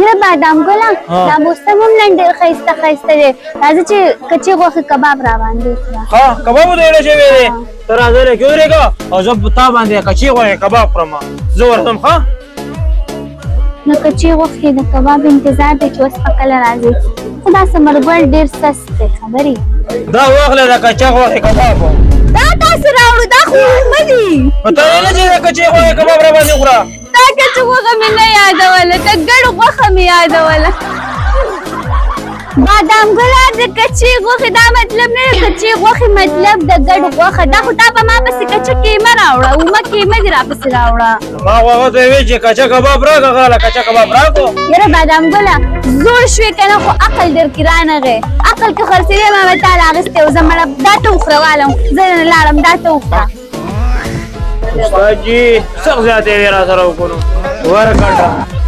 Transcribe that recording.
یره بادام ګله دا موسم هم نن ډېر ښایسته ښایسته دی راځه چې کچې غوښې کباب را باندې وکړه ها کباب ویلې شوی دی ته راځه لږ ودرېږه او زه په تا باندې کچې غوښې کباب خورم زه ورځم ښه نو کچې غوښې د کباب انتظار دی چې اوس په کله راځي خو دا ثمرګل ډېر سست دی خبرې دا واخله د کچې غوښې کباب دا تاسو راوړو دا خو مه دي په تا نه چې د کچې غوښې کباب را باندې وخوره دا کچې غوښه مې نه یادوله د ګډو غوښه مې یادوله بادام ګله د کچې غوښې دا مطلب نه د کچې غوښې مطلب د ګډو غوښه دا خو تا په ما پسې کچه کیمه راوړه اومه کیمه دې راپسې راوړه ما خو هغه ته ویل چې کچه کباب راکړه غاله کچه کباب راکړو یاره بادام ګله زوړ شوې که نه خو عقل درکې رانغې عقل که خرڅېدی ما به تا له اخیستی و زه مړه دا ته وخوره والم زه نه لاړم دا ته وخوره استاد جي سخت زیاتې وې را سره وکړو ورکړه